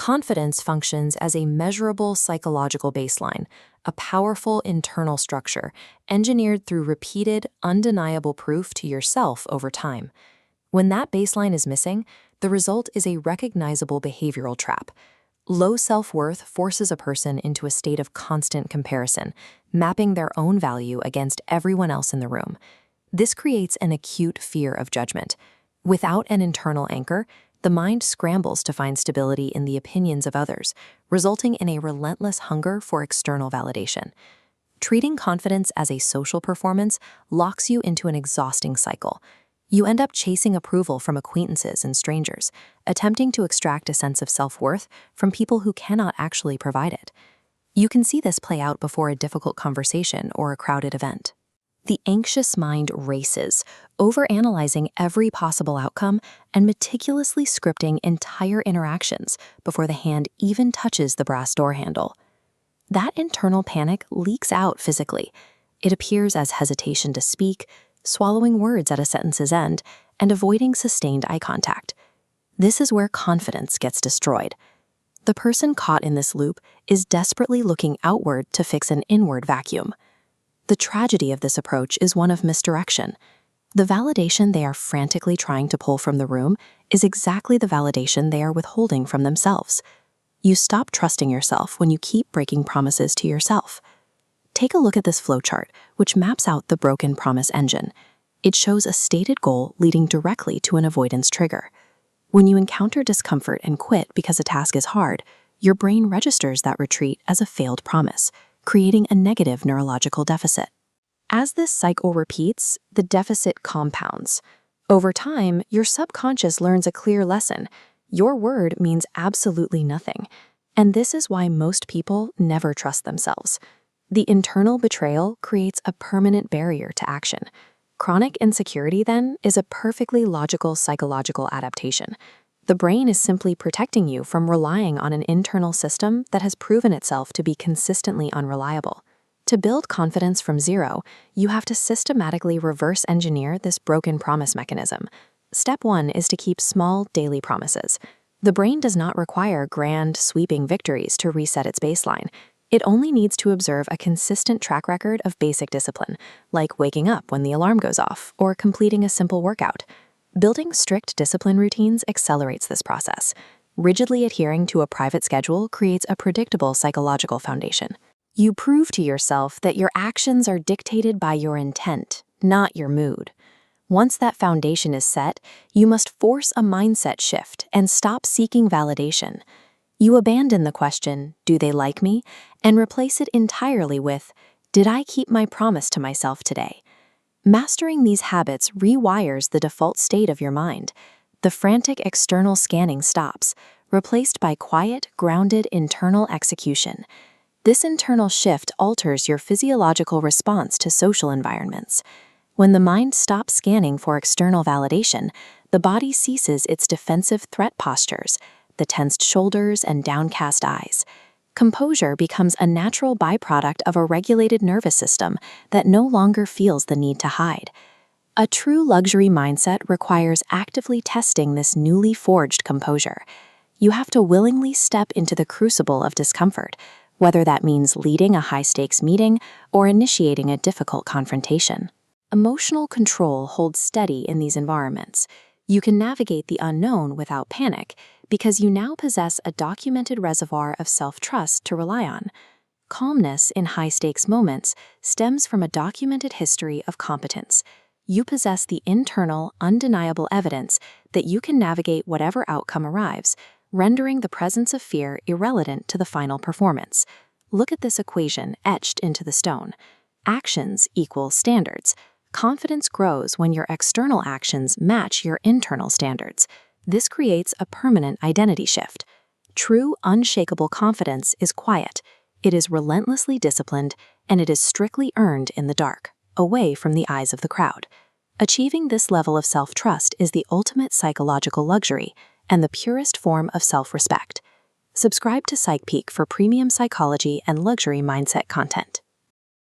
Confidence functions as a measurable psychological baseline, a powerful internal structure engineered through repeated, undeniable proof to yourself over time. When that baseline is missing, the result is a recognizable behavioral trap. Low self-worth forces a person into a state of constant comparison, mapping their own value against everyone else in the room. This creates an acute fear of judgment. Without an internal anchor, the mind scrambles to find stability in the opinions of others, resulting in a relentless hunger for external validation. Treating confidence as a social performance locks you into an exhausting cycle. You end up chasing approval from acquaintances and strangers, attempting to extract a sense of self-worth from people who cannot actually provide it. You can see this play out before a difficult conversation or a crowded event. The anxious mind races, overanalyzing every possible outcome and meticulously scripting entire interactions before the hand even touches the brass door handle. That internal panic leaks out physically. It appears as hesitation to speak, swallowing words at a sentence's end, and avoiding sustained eye contact. This is where confidence gets destroyed. The person caught in this loop is desperately looking outward to fix an inward vacuum. The tragedy of this approach is one of misdirection. The validation they are frantically trying to pull from the room is exactly the validation they are withholding from themselves. You stop trusting yourself when you keep breaking promises to yourself. Take a look at this flowchart, which maps out the broken promise engine. It shows a stated goal leading directly to an avoidance trigger. When you encounter discomfort and quit because a task is hard, your brain registers that retreat as a failed promise, creating a negative neurological deficit. As this cycle repeats, the deficit compounds. Over time, your subconscious learns a clear lesson. Your word means absolutely nothing. And this is why most people never trust themselves. The internal betrayal creates a permanent barrier to action. Chronic insecurity, then, is a perfectly logical psychological adaptation. The brain is simply protecting you from relying on an internal system that has proven itself to be consistently unreliable. To build confidence from zero, you have to systematically reverse engineer this broken promise mechanism. Step 1 is to keep small, daily promises. The brain does not require grand, sweeping victories to reset its baseline. It only needs to observe a consistent track record of basic discipline, like waking up when the alarm goes off or completing a simple workout. Building strict discipline routines accelerates this process. Rigidly adhering to a private schedule creates a predictable psychological foundation. You prove to yourself that your actions are dictated by your intent, not your mood. Once that foundation is set, you must force a mindset shift and stop seeking validation. You abandon the question, "Do they like me?" and replace it entirely with, "Did I keep my promise to myself today?" Mastering these habits rewires the default state of your mind. The frantic external scanning stops, replaced by quiet, grounded internal execution. This internal shift alters your physiological response to social environments. When the mind stops scanning for external validation, the body ceases its defensive threat postures, the tensed shoulders and downcast eyes. Composure becomes a natural byproduct of a regulated nervous system that no longer feels the need to hide. A true luxury mindset requires actively testing this newly forged composure. You have to willingly step into the crucible of discomfort, whether that means leading a high-stakes meeting or initiating a difficult confrontation. Emotional control holds steady in these environments. You can navigate the unknown without panic because you now possess a documented reservoir of self-trust to rely on. Calmness in high-stakes moments stems from a documented history of competence. You possess the internal, undeniable evidence that you can navigate whatever outcome arrives, rendering the presence of fear irrelevant to the final performance. Look at this equation etched into the stone. Actions equal standards. Confidence grows when your external actions match your internal standards. This creates a permanent identity shift. True, unshakable confidence is quiet. It is relentlessly disciplined, and it is strictly earned in the dark, away from the eyes of the crowd. Achieving this level of self-trust is the ultimate psychological luxury and the purest form of self-respect. Subscribe to PsychPeak for premium psychology and luxury mindset content.